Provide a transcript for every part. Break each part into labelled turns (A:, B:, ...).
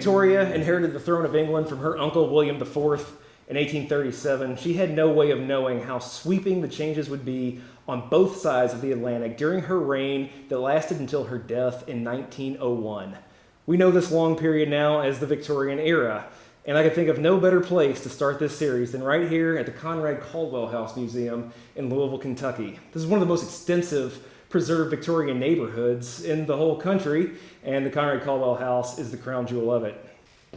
A: Victoria inherited the throne of England from her uncle William IV in 1837, she had no way of knowing how sweeping the changes would be on both sides of the Atlantic during her reign that lasted until her death in 1901. We know this long period now as the Victorian era, and I could think of no better place to start this series than right here at the Conrad Caldwell House Museum in Louisville, Kentucky. This is one of the most extensive preserved Victorian neighborhoods in the whole country, and the Conrad Caldwell House is the crown jewel of it.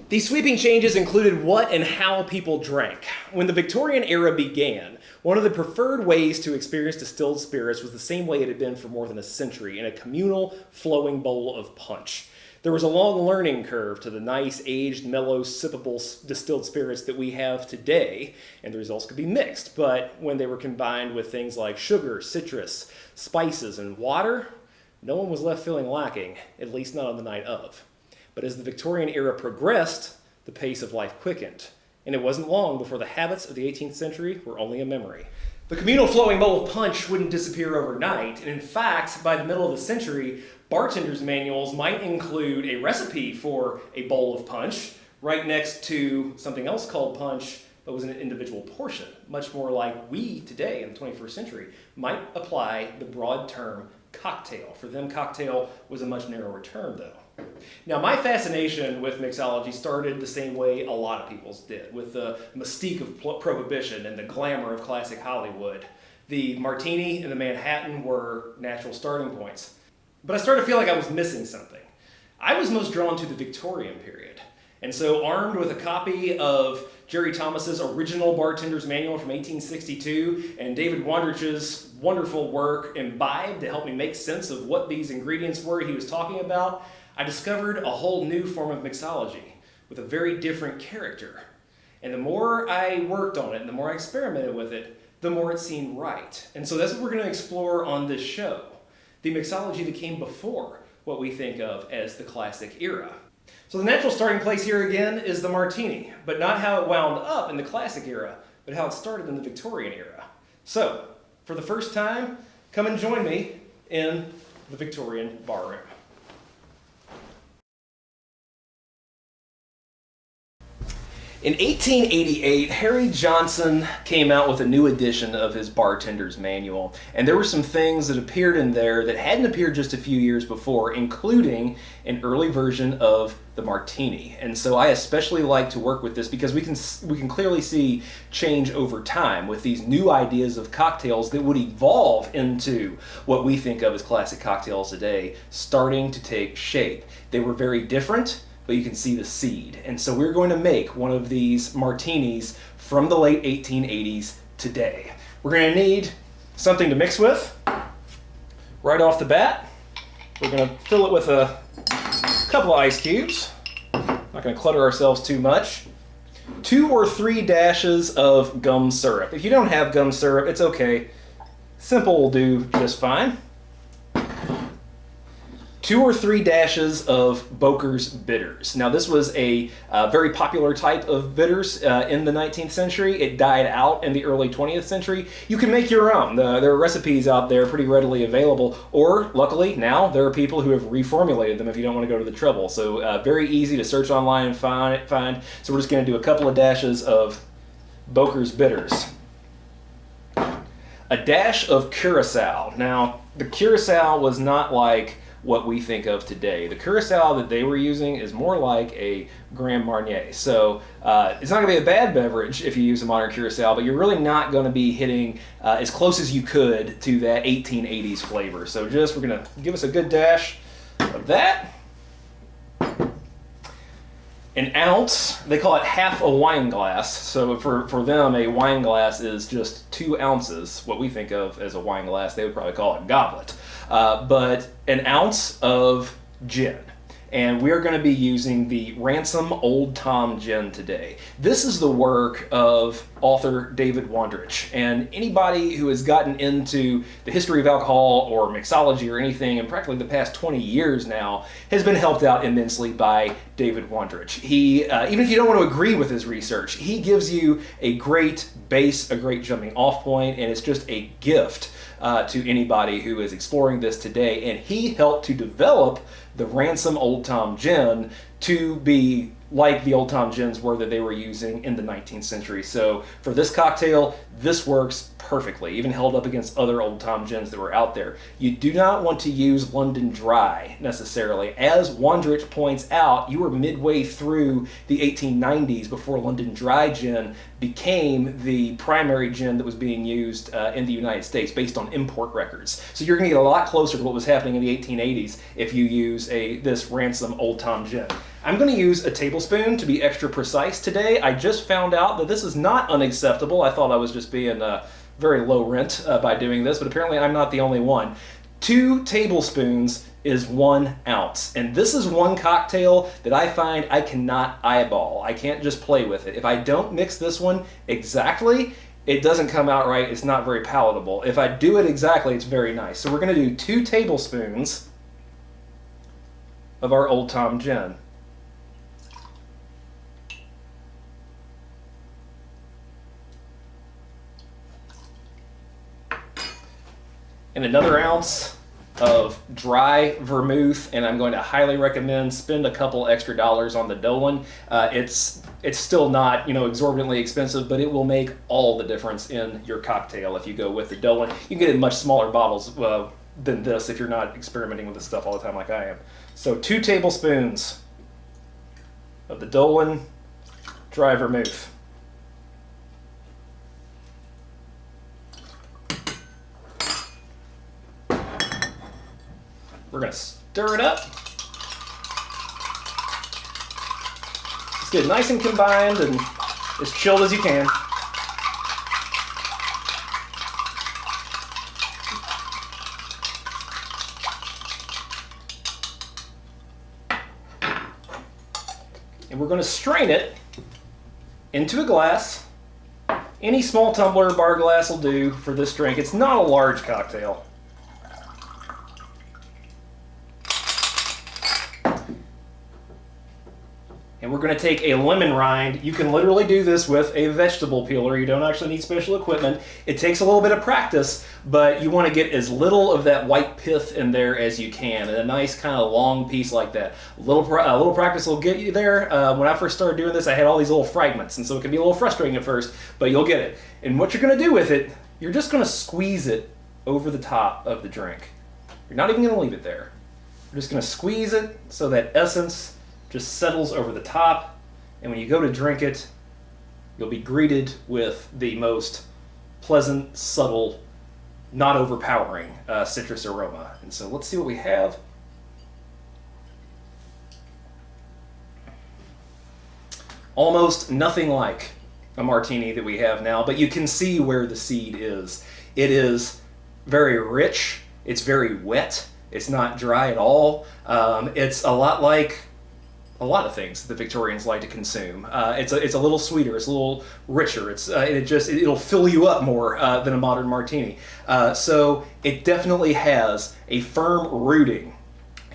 A: These sweeping changes included what and how people drank. When the Victorian era began, one of the preferred ways to experience distilled spirits was the same way it had been for more than a century, in a communal, flowing bowl of punch. There was a long learning curve to the nice, aged, mellow, sippable distilled spirits that we have today, and the results could be mixed, but when they were combined with things like sugar, citrus, spices, and water, no one was left feeling lacking, at least not on the night of. But as the Victorian era progressed, the pace of life quickened, and it wasn't long before the habits of the 18th century were only a memory. The communal flowing bowl of punch wouldn't disappear overnight, and in fact, by the middle of the century, bartenders' manuals might include a recipe for a bowl of punch right next to something else called punch, but was an individual portion, much more like we today in the 21st century might apply the broad term cocktail. For them, cocktail was a much narrower term, though. Now, my fascination with mixology started the same way a lot of people's did, with the mystique of prohibition and the glamour of classic Hollywood. The Martini and the Manhattan were natural starting points. But I started to feel like I was missing something. I was most drawn to the Victorian period. And so, armed with a copy of Jerry Thomas's original Bartender's Manual from 1862 and David Wondrich's wonderful work Imbibe to help me make sense of what these ingredients were he was talking about, I discovered a whole new form of mixology with a very different character. And the more I worked on it and the more I experimented with it, the more it seemed right. And so that's what we're going to explore on this show. The mixology that came before what we think of as the classic era. So the natural starting place here again is the Martini, but not how it wound up in the classic era, but how it started in the Victorian era. So, for the first time, come and join me in the Victorian barroom. In 1888, Harry Johnson came out with a new edition of his Bartender's Manual, and there were some things that appeared in there that hadn't appeared just a few years before, including an early version of the Martini. And so I especially like to work with this because we can clearly see change over time with these new ideas of cocktails that would evolve into what we think of as classic cocktails today, starting to take shape. They were very different, but you can see the seed. And so we're going to make one of these martinis from the late 1880s today. We're going to need something to mix with. Right off the bat, we're going to fill it with a couple of ice cubes. Not going to clutter ourselves too much. 2 or 3 dashes of gum syrup. If you don't have gum syrup, it's okay. Simple will do just fine. 2 or 3 dashes of Boker's bitters. Now, this was a very popular type of bitters in the 19th century. It died out in the early 20th century. You can make your own. There are recipes out there pretty readily available, or luckily now there are people who have reformulated them if you don't want to go to the trouble. So very easy to search online and find. So we're just going to do a couple of dashes of Boker's bitters. A dash of Curacao. Now, the Curacao was not like what we think of today. The Curacao that they were using is more like a Grand Marnier. So it's not going to be a bad beverage if you use a modern Curacao, but you're really not going to be hitting as close as you could to that 1880s flavor. So we're going to give us a good dash of that. An ounce, they call it half a wine glass. So for them, a wine glass is just 2 ounces. What we think of as a wine glass, they would probably call it a goblet. But an ounce of gin. And we're going to be using the Ransom Old Tom Gin today. This is the work of author David Wondrich. And anybody who has gotten into the history of alcohol or mixology or anything in practically the past 20 years now has been helped out immensely by David Wondrich. He, even if you don't want to agree with his research, he gives you a great base, a great jumping off point, and it's just a gift to anybody who is exploring this today. And he helped to develop the Ransom Old Tom Gin to be like the Old Tom gins were that they were using in the 19th century. So for this cocktail, this works perfectly, even held up against other Old Tom gins that were out there. You do not want to use London Dry necessarily. As Wondrich points out, you were midway through the 1890s before London Dry gin became the primary gin that was being used in the United States based on import records. So you're going to get a lot closer to what was happening in the 1880s if you use this Ransom Old Tom gin. I'm going to use a tablespoon to be extra precise today. I just found out that this is not unacceptable. I thought I was just being very low rent by doing this, but apparently I'm not the only one. 2 tablespoons is 1 ounce. And this is one cocktail that I find I cannot eyeball. I can't just play with it. If I don't mix this one exactly, it doesn't come out right. It's not very palatable. If I do it exactly, it's very nice. So we're going to do 2 tablespoons of our Old Tom gin. And another ounce of dry vermouth, and I'm going to highly recommend spend a couple extra dollars on the Dolan. It's still not exorbitantly expensive, but it will make all the difference in your cocktail if you go with the Dolan. You can get it in much smaller bottles than this if you're not experimenting with this stuff all the time like I am. So 2 tablespoons of the Dolan dry vermouth. We're going to stir it up. Just get it nice and combined and as chilled as you can. And we're going to strain it into a glass. Any small tumbler or bar glass will do for this drink. It's not a large cocktail. And we're going to take a lemon rind. You can literally do this with a vegetable peeler. You don't actually need special equipment. It takes a little bit of practice, but you want to get as little of that white pith in there as you can. And a nice kind of long piece like that. A little practice will get you there. When I first started doing this, I had all these little fragments, and so it can be a little frustrating at first, but you'll get it. And what you're going to do with it, you're just going to squeeze it over the top of the drink. You're not even going to leave it there. You're just going to squeeze it so that essence just settles over the top, and when you go to drink it, you'll be greeted with the most pleasant, subtle, not overpowering citrus aroma. And so let's see what we have. Almost nothing like a martini that we have now, but you can see where the seed is. It is very rich, it's very wet, it's not dry at all. It's a lot like a lot of things the Victorians like to consume. It's a little sweeter, it's a little richer, it'll fill you up more than a modern martini. So it definitely has a firm rooting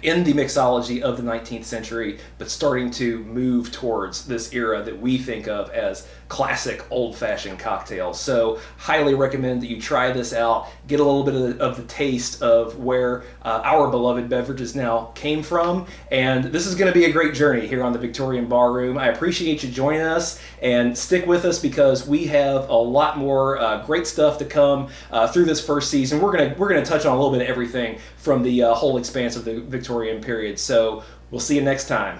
A: in the mixology of the 19th century, but starting to move towards this era that we think of as classic old-fashioned cocktails. So highly recommend that you try this out, get a little bit of the taste of where our beloved beverages now came from, and this is going to be a great journey here on the Victorian Barroom. I appreciate you joining us, and stick with us because we have a lot more great stuff to come through this first season. We're gonna touch on a little bit of everything from the whole expanse of the Victorian period. So we'll see you next time.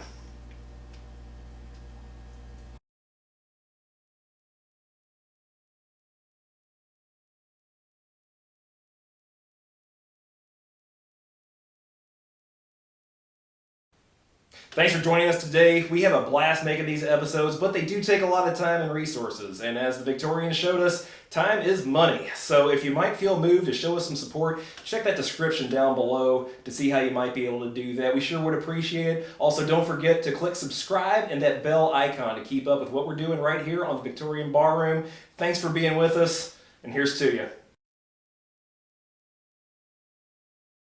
A: Thanks for joining us today. We have a blast making these episodes, but they do take a lot of time and resources. And as the Victorians showed us, time is money. So if you might feel moved to show us some support, check that description down below to see how you might be able to do that. We sure would appreciate it. Also, don't forget to click subscribe and that bell icon to keep up with what we're doing right here on the Victorian Barroom. Thanks for being with us, and here's to you.